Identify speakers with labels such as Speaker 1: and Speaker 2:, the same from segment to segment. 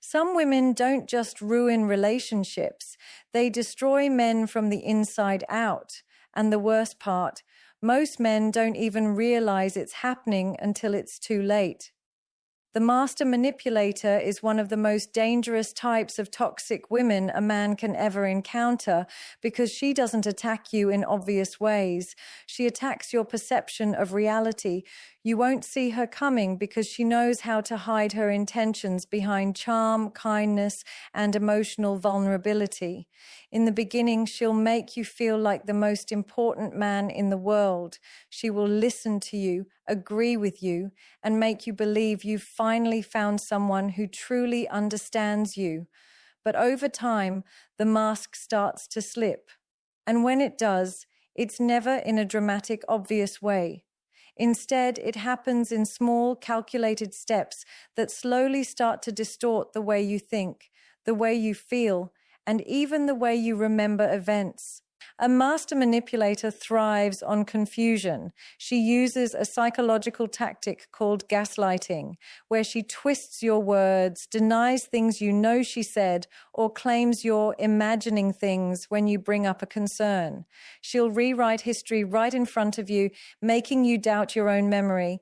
Speaker 1: Some women don't just ruin relationships, they destroy men from the inside out. And the worst part, most men don't even realize it's happening until it's too late. The master manipulator is one of the most dangerous types of toxic women a man can ever encounter because she doesn't attack you in obvious ways. She attacks your perception of reality. You won't see her coming because she knows how to hide her intentions behind charm, kindness, and emotional vulnerability. In the beginning, she'll make you feel like the most important man in the world. She will listen to you, agree with you, and make you believe you've finally found someone who truly understands you. But over time, the mask starts to slip. And when it does, it's never in a dramatic, obvious way. Instead, it happens in small, calculated steps that slowly start to distort the way you think, the way you feel, and even the way you remember events. A master manipulator thrives on confusion. She uses a psychological tactic called gaslighting, where she twists your words, denies things you know she said, or claims you're imagining things when you bring up a concern. She'll rewrite history right in front of you, making you doubt your own memory.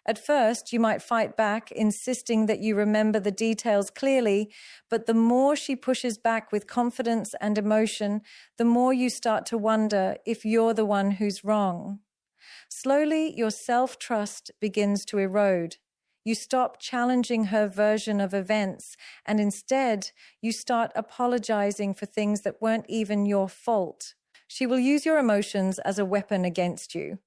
Speaker 1: At first, you might fight back, insisting that you remember the details clearly, but the more she pushes back with confidence and emotion, the more you start to wonder if you're the one who's wrong. Slowly, your self-trust begins to erode. You stop challenging her version of events, and instead, you start apologizing for things that weren't even your fault. She will use your emotions as a weapon against you.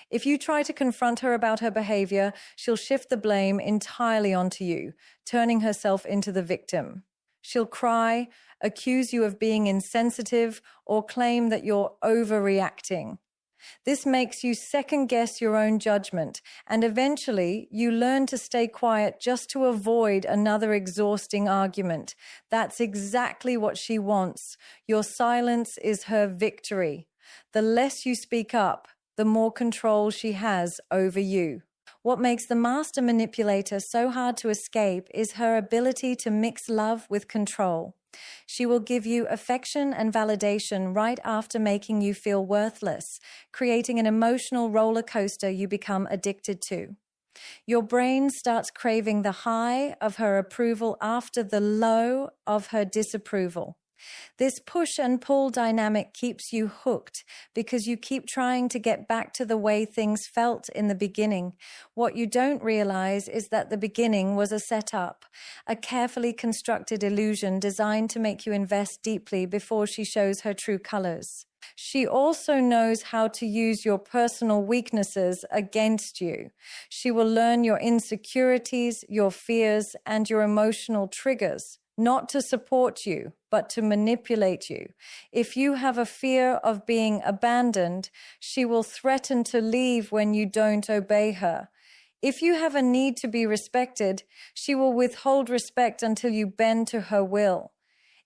Speaker 1: If you try to confront her about her behavior, she'll shift the blame entirely onto you, turning herself into the victim. She'll cry, accuse you of being insensitive, or claim that you're overreacting. This makes you second-guess your own judgment, and eventually you learn to stay quiet just to avoid another exhausting argument. That's exactly what she wants. Your silence is her victory. The less you speak up, the more control she has over you. What makes the master manipulator so hard to escape is her ability to mix love with control. She will give you affection and validation right after making you feel worthless, creating an emotional roller coaster you become addicted to. Your brain starts craving the high of her approval after the low of her disapproval. This push and pull dynamic keeps you hooked because you keep trying to get back to the way things felt in the beginning. What you don't realize is that the beginning was a setup, a carefully constructed illusion designed to make you invest deeply before she shows her true colors. She also knows how to use your personal weaknesses against you. She will learn your insecurities, your fears, and your emotional triggers. Not to support you, but to manipulate you. If you have a fear of being abandoned, she will threaten to leave when you don't obey her. If you have a need to be respected, she will withhold respect until you bend to her will.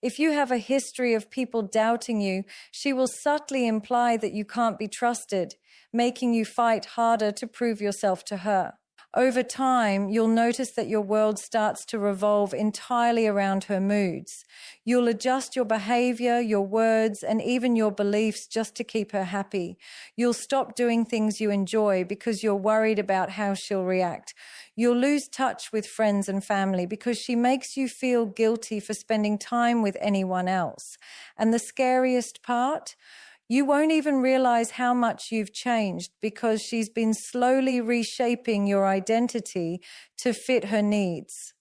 Speaker 1: If you have a history of people doubting you, she will subtly imply that you can't be trusted, making you fight harder to prove yourself to her. Over time, you'll notice that your world starts to revolve entirely around her moods. You'll adjust your behavior, your words, and even your beliefs just to keep her happy. You'll stop doing things you enjoy because you're worried about how she'll react. You'll lose touch with friends and family because she makes you feel guilty for spending time with anyone else. And the scariest part? You won't even realize how much you've changed because she's been slowly reshaping your identity to fit her needs.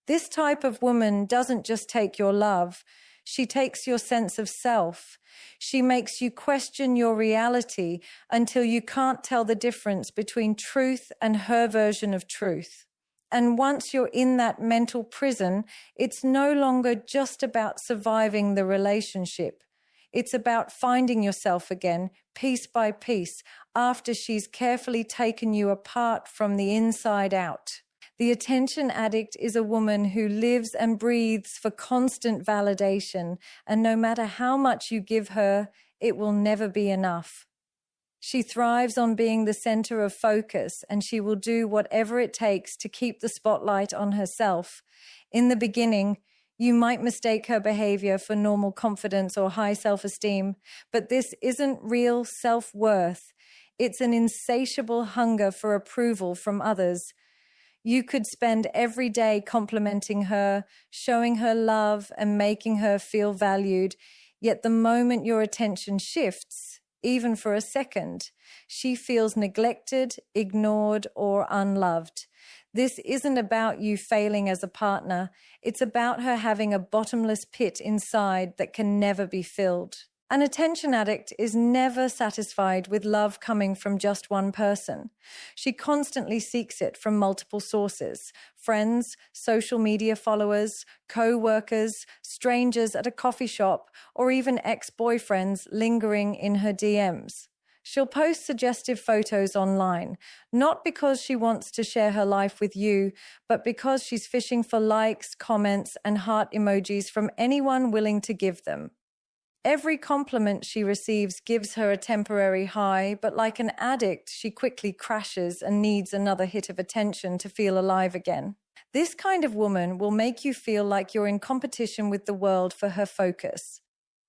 Speaker 1: This type of woman doesn't just take your love, she takes your sense of self. She makes you question your reality until you can't tell the difference between truth and her version of truth. And once you're in that mental prison, it's no longer just about surviving the relationship. It's about finding yourself again, piece by piece, after she's carefully taken you apart from the inside out. The attention addict is a woman who lives and breathes for constant validation, and no matter how much you give her, it will never be enough. She thrives on being the center of focus, and she will do whatever it takes to keep the spotlight on herself. In the beginning, you might mistake her behavior for normal confidence or high self-esteem, but this isn't real self-worth. It's an insatiable hunger for approval from others. You could spend every day complimenting her, showing her love, and making her feel valued. Yet the moment your attention shifts, even for a second, she feels neglected, ignored, or unloved. This isn't about you failing as a partner. It's about her having a bottomless pit inside that can never be filled. An attention addict is never satisfied with love coming from just one person. She constantly seeks it from multiple sources: friends, social media followers, co-workers, strangers at a coffee shop, or even ex-boyfriends lingering in her DMs. She'll post suggestive photos online, not because she wants to share her life with you, but because she's fishing for likes, comments, and heart emojis from anyone willing to give them. Every compliment she receives gives her a temporary high, but like an addict, she quickly crashes and needs another hit of attention to feel alive again. This kind of woman will make you feel like you're in competition with the world for her focus.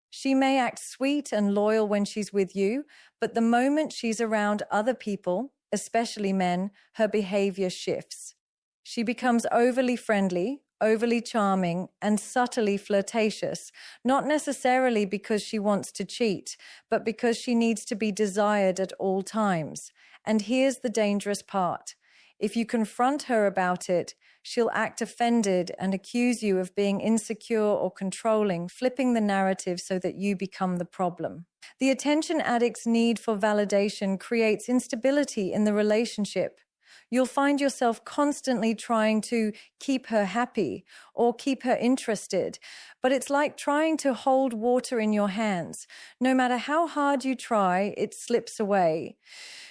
Speaker 1: She may act sweet and loyal when she's with you, but the moment she's around other people, especially men, her behavior shifts. She becomes overly friendly, overly charming, and subtly flirtatious, not necessarily because she wants to cheat, but because she needs to be desired at all times. And here's the dangerous part. If you confront her about it, she'll act offended and accuse you of being insecure or controlling, flipping the narrative so that you become the problem. The attention addict's need for validation creates instability in the relationship. You'll find yourself constantly trying to keep her happy or keep her interested, but it's like trying to hold water in your hands. No matter how hard you try, it slips away.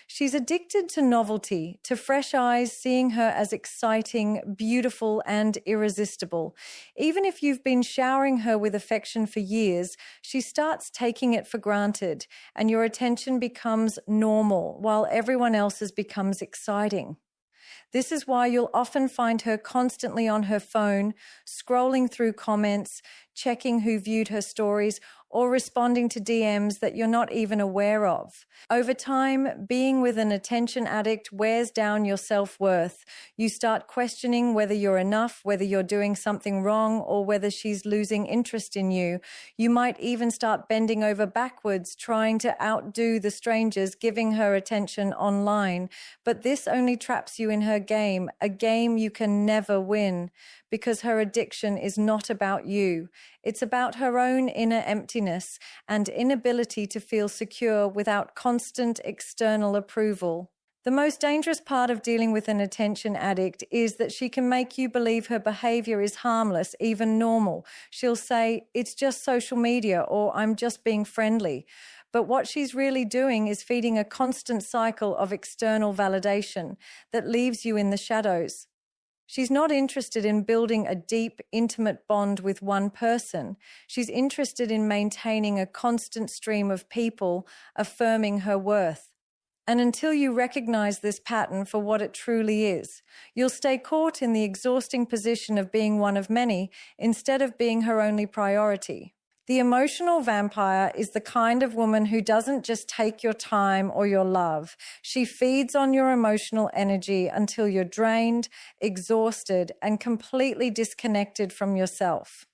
Speaker 1: She's addicted to novelty, to fresh eyes seeing her as exciting, beautiful, and irresistible. Even if you've been showering her with affection for years, she starts taking it for granted, and your attention becomes normal while everyone else's becomes exciting. This is why you'll often find her constantly on her phone, scrolling through comments, checking who viewed her stories, or responding to DMs that you're not even aware of. Over time, being with an attention addict wears down your self-worth. You start questioning whether you're enough, whether you're doing something wrong, or whether she's losing interest in you. You might even start bending over backwards, trying to outdo the strangers giving her attention online. But this only traps you in her game, a game you can never win, because her addiction is not about you. It's about her own inner emptiness and inability to feel secure without constant external approval. The most dangerous part of dealing with an attention addict is that she can make you believe her behavior is harmless, even normal. She'll say, "It's just social media," or "I'm just being friendly." But what she's really doing is feeding a constant cycle of external validation that leaves you in the shadows. She's not interested in building a deep, intimate bond with one person. She's interested in maintaining a constant stream of people affirming her worth. And until you recognize this pattern for what it truly is, you'll stay caught in the exhausting position of being one of many instead of being her only priority. The emotional vampire is the kind of woman who doesn't just take your time or your love. She feeds on your emotional energy until you're drained, exhausted, and completely disconnected from yourself.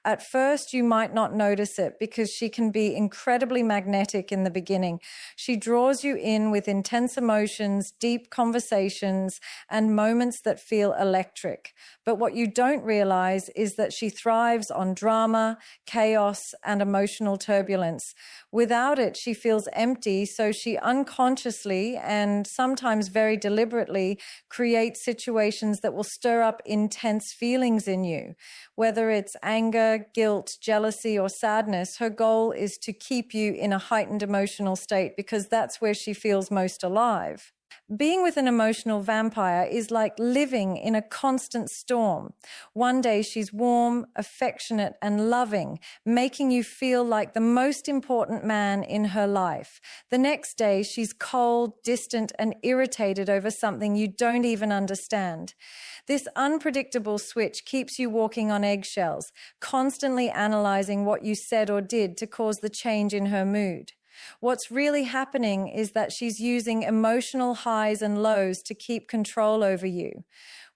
Speaker 1: At first, you might not notice it because she can be incredibly magnetic in the beginning. She draws you in with intense emotions, deep conversations, and moments that feel electric. But what you don't realize is that she thrives on drama, chaos, and emotional turbulence. Without it, she feels empty, so she unconsciously and sometimes very deliberately creates situations that will stir up intense feelings in you. Whether it's anger, guilt, jealousy, or sadness, her goal is to keep you in a heightened emotional state because that's where she feels most alive. Being with an emotional vampire is like living in a constant storm. One day she's warm, affectionate, and loving, making you feel like the most important man in her life. The next day she's cold, distant, and irritated over something you don't even understand. This unpredictable switch keeps you walking on eggshells, constantly analyzing what you said or did to cause the change in her mood. What's really happening is that she's using emotional highs and lows to keep control over you.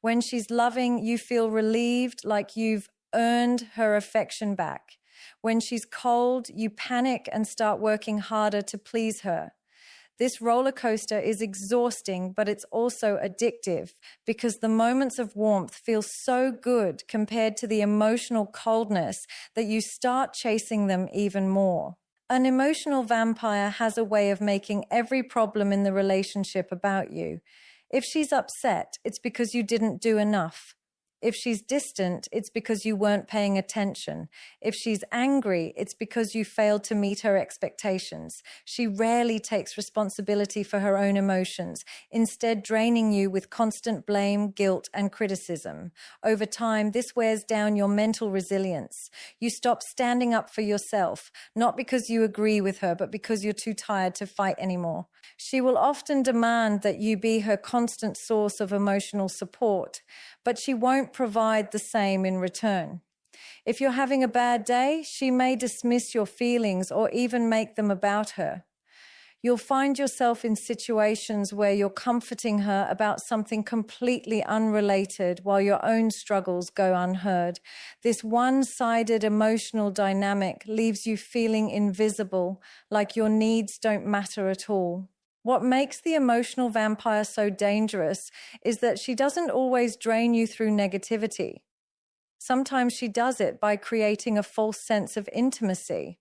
Speaker 1: When she's loving, you feel relieved, like you've earned her affection back. When she's cold, you panic and start working harder to please her. This roller coaster is exhausting, but it's also addictive because the moments of warmth feel so good compared to the emotional coldness that you start chasing them even more. An emotional vampire has a way of making every problem in the relationship about you. If she's upset, it's because you didn't do enough. If she's distant, it's because you weren't paying attention. If she's angry, it's because you failed to meet her expectations. She rarely takes responsibility for her own emotions, instead draining you with constant blame, guilt, and criticism. Over time, this wears down your mental resilience. You stop standing up for yourself, not because you agree with her, but because you're too tired to fight anymore. She will often demand that you be her constant source of emotional support, but she won't provide the same in return. If you're having a bad day, she may dismiss your feelings or even make them about her. You'll find yourself in situations where you're comforting her about something completely unrelated while your own struggles go unheard. This one-sided emotional dynamic leaves you feeling invisible, like your needs don't matter at all. What makes the emotional vampire so dangerous is that she doesn't always drain you through negativity. Sometimes she does it by creating a false sense of intimacy.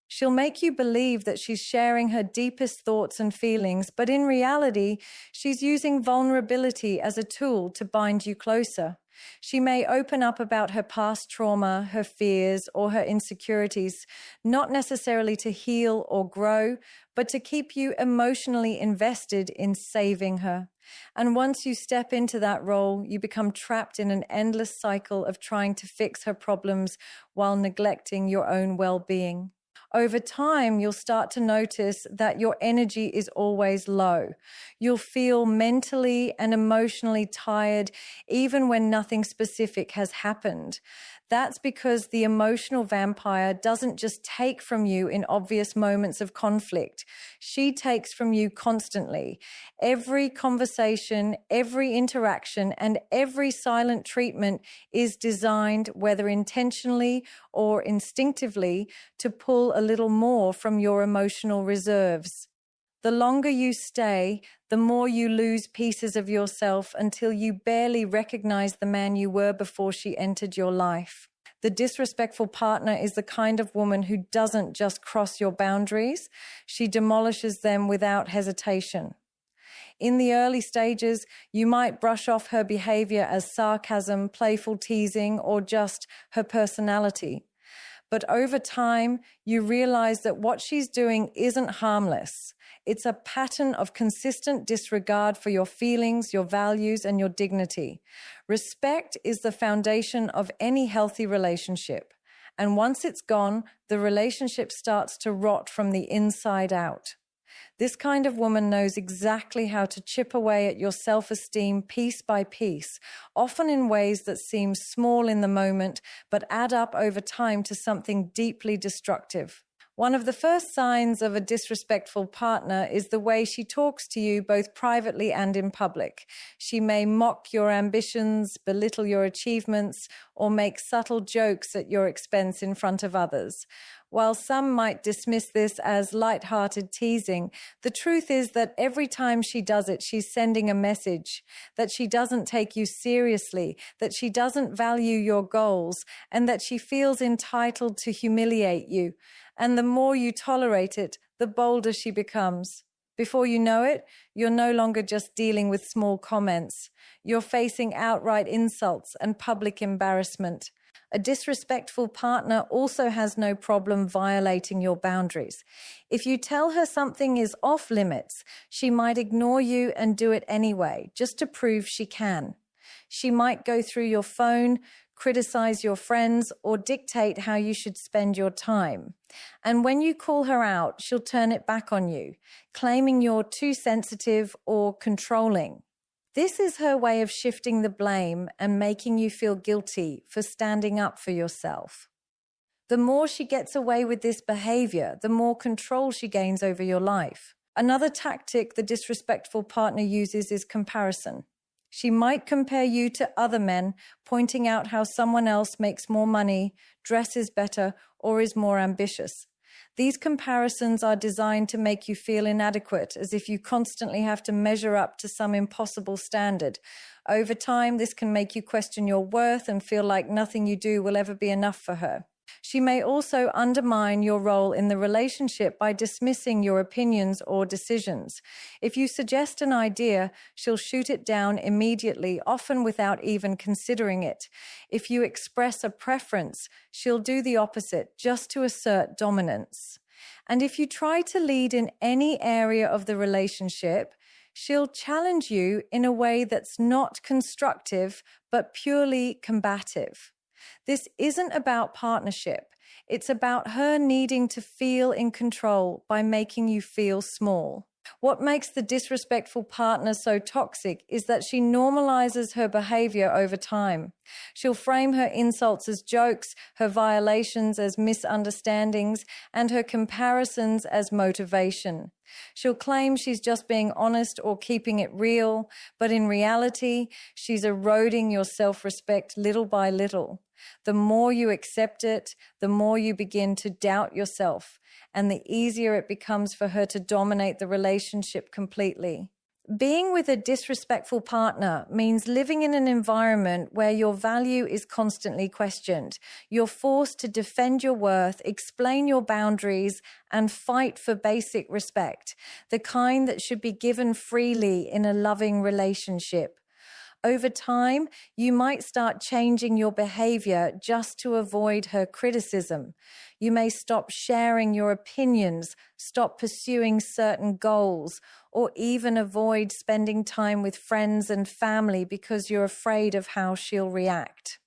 Speaker 1: She'll make you believe that she's sharing her deepest thoughts and feelings, but in reality, she's using vulnerability as a tool to bind you closer. She may open up about her past trauma, her fears, or her insecurities, not necessarily to heal or grow, but to keep you emotionally invested in saving her. And once you step into that role, you become trapped in an endless cycle of trying to fix her problems while neglecting your own well-being. Over time, you'll start to notice that your energy is always low. You'll feel mentally and emotionally tired even when nothing specific has happened. That's because the emotional vampire doesn't just take from you in obvious moments of conflict. She takes from you constantly. Every conversation, every interaction, and every silent treatment is designed, whether intentionally or instinctively, to pull a little more from your emotional reserves. The longer you stay, the more you lose pieces of yourself until you barely recognize the man you were before she entered your life. The disrespectful partner is the kind of woman who doesn't just cross your boundaries, she demolishes them without hesitation. In the early stages, you might brush off her behavior as sarcasm, playful teasing, or just her personality. But over time, you realize that what she's doing isn't harmless. It's a pattern of consistent disregard for your feelings, your values, and your dignity. Respect is the foundation of any healthy relationship. And once it's gone, the relationship starts to rot from the inside out. This kind of woman knows exactly how to chip away at your self-esteem piece by piece, often in ways that seem small in the moment, but add up over time to something deeply destructive. One of the first signs of a disrespectful partner is the way she talks to you both privately and in public. She may mock your ambitions, belittle your achievements, or make subtle jokes at your expense in front of others. While some might dismiss this as light-hearted teasing, the truth is that every time she does it, she's sending a message that she doesn't take you seriously, that she doesn't value your goals, and that she feels entitled to humiliate you. And the more you tolerate it, the bolder she becomes. Before you know it, you're no longer just dealing with small comments. You're facing outright insults and public embarrassment. A disrespectful partner also has no problem violating your boundaries. If you tell her something is off limits, she might ignore you and do it anyway, just to prove she can. She might go through your phone, criticize your friends, or dictate how you should spend your time. And when you call her out, she'll turn it back on you, claiming you're too sensitive or controlling. This is her way of shifting the blame and making you feel guilty for standing up for yourself. The more she gets away with this behavior, the more control she gains over your life. Another tactic the disrespectful partner uses is comparison. She might compare you to other men, pointing out how someone else makes more money, dresses better, or is more ambitious. These comparisons are designed to make you feel inadequate, as if you constantly have to measure up to some impossible standard. Over time, this can make you question your worth and feel like nothing you do will ever be enough for her. She may also undermine your role in the relationship by dismissing your opinions or decisions. If you suggest an idea, she'll shoot it down immediately, often without even considering it. If you express a preference, she'll do the opposite, just to assert dominance. And if you try to lead in any area of the relationship, she'll challenge you in a way that's not constructive, but purely combative. This isn't about partnership. It's about her needing to feel in control by making you feel small. What makes the disrespectful partner so toxic is that she normalizes her behavior over time. She'll frame her insults as jokes, her violations as misunderstandings, and her comparisons as motivation. She'll claim she's just being honest or keeping it real, but in reality, she's eroding your self-respect little by little. The more you accept it, the more you begin to doubt yourself, and the easier it becomes for her to dominate the relationship completely. Being with a disrespectful partner means living in an environment where your value is constantly questioned. You're forced to defend your worth, explain your boundaries, and fight for basic respect, the kind that should be given freely in a loving relationship. Over time, you might start changing your behavior just to avoid her criticism. You may stop sharing your opinions, stop pursuing certain goals, or even avoid spending time with friends and family because you're afraid of how she'll react.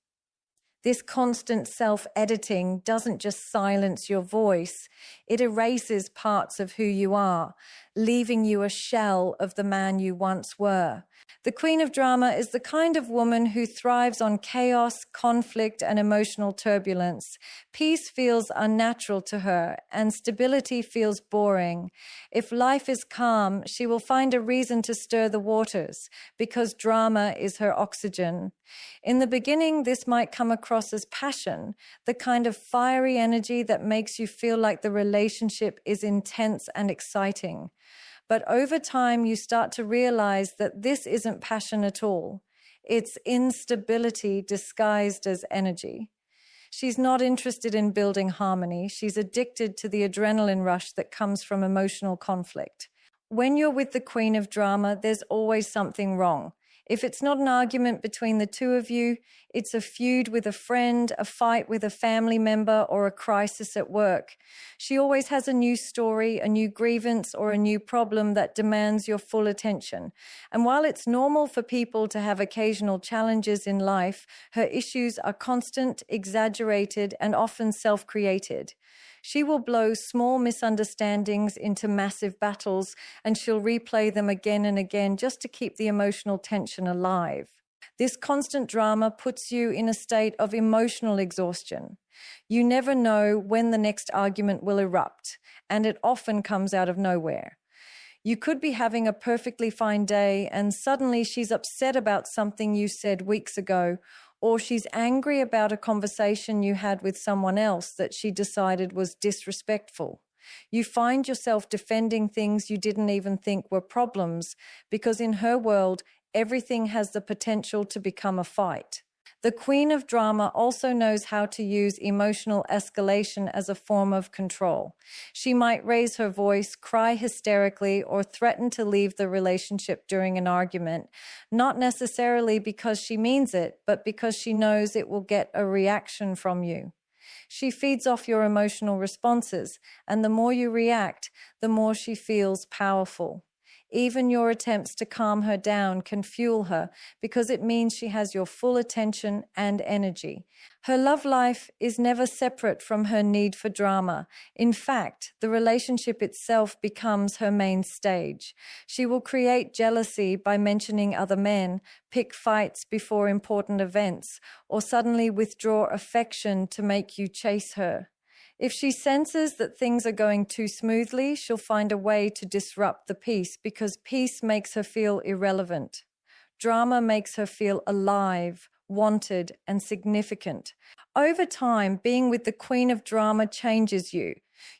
Speaker 1: This constant self-editing doesn't just silence your voice, it erases parts of who you are, leaving you a shell of the man you once were. The Queen of Drama is the kind of woman who thrives on chaos, conflict, and emotional turbulence. Peace feels unnatural to her, and stability feels boring. If life is calm, she will find a reason to stir the waters, because drama is her oxygen. In the beginning, this might come across as passion, the kind of fiery energy that makes you feel like the relationship is intense and exciting. But over time, you start to realize that this isn't passion at all. It's instability disguised as energy. She's not interested in building harmony. She's addicted to the adrenaline rush that comes from emotional conflict. When you're with the Queen of Drama, there's always something wrong. If it's not an argument between the two of you, it's a feud with a friend, a fight with a family member, or a crisis at work. She always has a new story, a new grievance, or a new problem that demands your full attention. And while it's normal for people to have occasional challenges in life, her issues are constant, exaggerated, and often self-created. She will blow small misunderstandings into massive battles, and she'll replay them again and again just to keep the emotional tension alive. This constant drama puts you in a state of emotional exhaustion. You never know when the next argument will erupt, and it often comes out of nowhere. You could be having a perfectly fine day, and suddenly she's upset about something you said weeks ago, or she's angry about a conversation you had with someone else that she decided was disrespectful. You find yourself defending things you didn't even think were problems, because in her world, everything has the potential to become a fight. The queen of drama also knows how to use emotional escalation as a form of control. She might raise her voice, cry hysterically, or threaten to leave the relationship during an argument, not necessarily because she means it, but because she knows it will get a reaction from you. She feeds off your emotional responses, and the more you react, the more she feels powerful. Even your attempts to calm her down can fuel her because it means she has your full attention and energy. Her love life is never separate from her need for drama. In fact, the relationship itself becomes her main stage. She will create jealousy by mentioning other men, pick fights before important events, or suddenly withdraw affection to make you chase her. If she senses that things are going too smoothly, she'll find a way to disrupt the peace because peace makes her feel irrelevant. Drama makes her feel alive, wanted, and significant. Over time, being with the queen of drama changes you.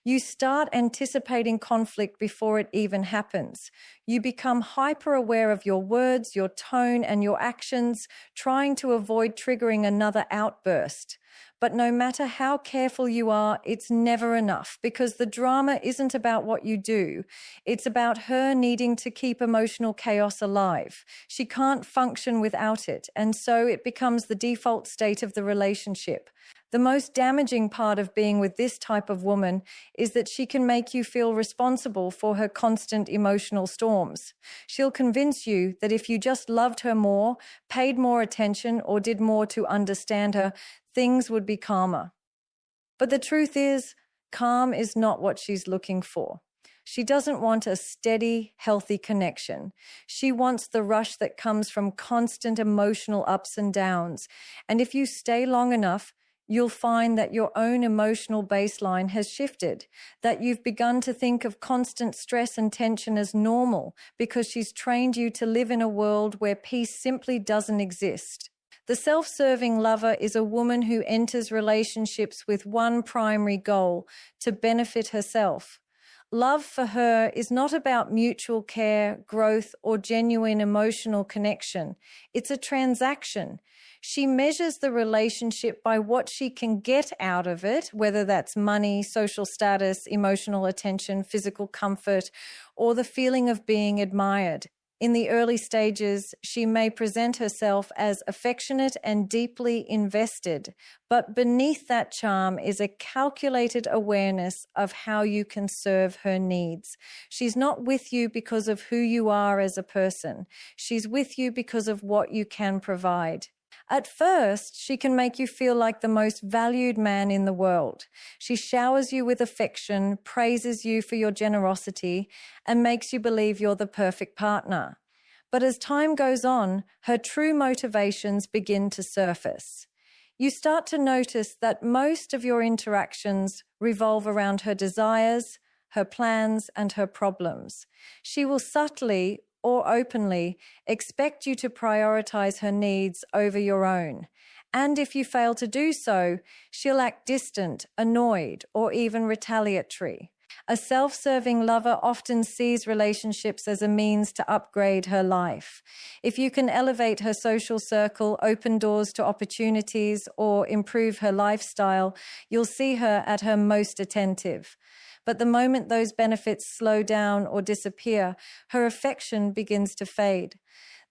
Speaker 1: You start anticipating conflict before it even happens. You become hyper-aware of your words, your tone, and your actions, trying to avoid triggering another outburst. But no matter how careful you are, it's never enough because the drama isn't about what you do. It's about her needing to keep emotional chaos alive. She can't function without it, and so it becomes the default state of the relationship. The most damaging part of being with this type of woman is that she can make you feel responsible for her constant emotional storms. She'll convince you that if you just loved her more, paid more attention, or did more to understand her, things would be calmer. But the truth is, calm is not what she's looking for. She doesn't want a steady, healthy connection. She wants the rush that comes from constant emotional ups and downs. And if you stay long enough, you'll find that your own emotional baseline has shifted, that you've begun to think of constant stress and tension as normal because she's trained you to live in a world where peace simply doesn't exist. The self-serving lover is a woman who enters relationships with one primary goal: to benefit herself. Love for her is not about mutual care, growth, or genuine emotional connection. It's a transaction. She measures the relationship by what she can get out of it, whether that's money, social status, emotional attention, physical comfort, or the feeling of being admired. In the early stages, she may present herself as affectionate and deeply invested, but beneath that charm is a calculated awareness of how you can serve her needs. She's not with you because of who you are as a person. She's with you because of what you can provide. At first, she can make you feel like the most valued man in the world. She showers you with affection, praises you for your generosity, and makes you believe you're the perfect partner. But as time goes on, her true motivations begin to surface. You start to notice that most of your interactions revolve around her desires, her plans, and her problems. She will subtly or openly expect you to prioritize her needs over your own. And if you fail to do so, she'll act distant, annoyed, or even retaliatory. A self-serving lover often sees relationships as a means to upgrade her life. If you can elevate her social circle, open doors to opportunities, or improve her lifestyle, you'll see her at her most attentive. But the moment those benefits slow down or disappear, her affection begins to fade.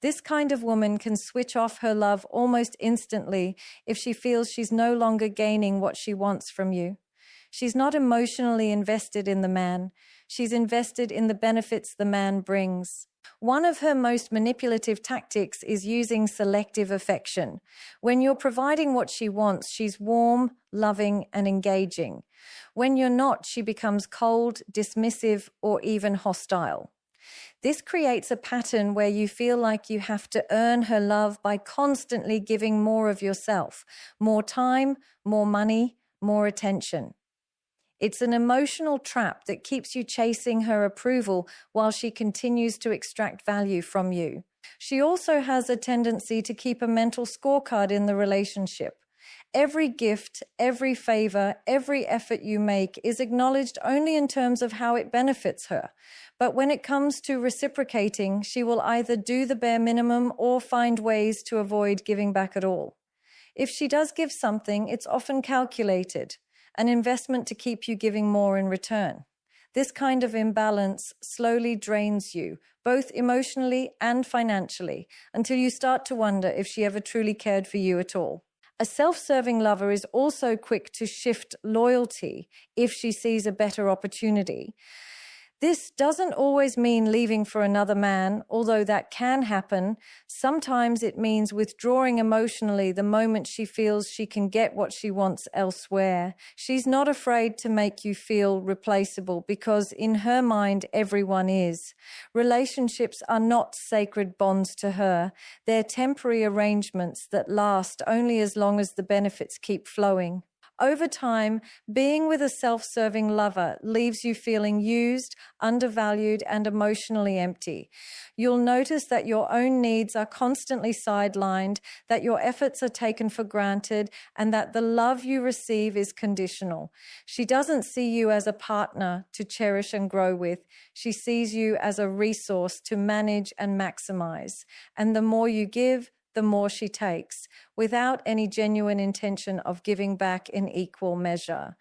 Speaker 1: This kind of woman can switch off her love almost instantly if she feels she's no longer gaining what she wants from you. She's not emotionally invested in the man. She's invested in the benefits the man brings. One of her most manipulative tactics is using selective affection. When you're providing what she wants, she's warm, loving, and engaging. When you're not, she becomes cold, dismissive, or even hostile. This creates a pattern where you feel like you have to earn her love by constantly giving more of yourself, more time, more money, more attention. It's an emotional trap that keeps you chasing her approval while she continues to extract value from you. She also has a tendency to keep a mental scorecard in the relationship. Every gift, every favor, every effort you make is acknowledged only in terms of how it benefits her. But when it comes to reciprocating, she will either do the bare minimum or find ways to avoid giving back at all. If she does give something, it's often calculated, an investment to keep you giving more in return. This kind of imbalance slowly drains you, both emotionally and financially, until you start to wonder if she ever truly cared for you at all. A self-serving lover is also quick to shift loyalty if she sees a better opportunity. This doesn't always mean leaving for another man, although that can happen. Sometimes it means withdrawing emotionally the moment she feels she can get what she wants elsewhere. She's not afraid to make you feel replaceable because in her mind, everyone is. Relationships are not sacred bonds to her. They're temporary arrangements that last only as long as the benefits keep flowing. Over time, being with a self-serving lover leaves you feeling used, undervalued, and emotionally empty. You'll notice that your own needs are constantly sidelined, that your efforts are taken for granted, and that the love you receive is conditional. She doesn't see you as a partner to cherish and grow with. She sees you as a resource to manage and maximize. And the more you give, the more she takes, without any genuine intention of giving back in equal measure.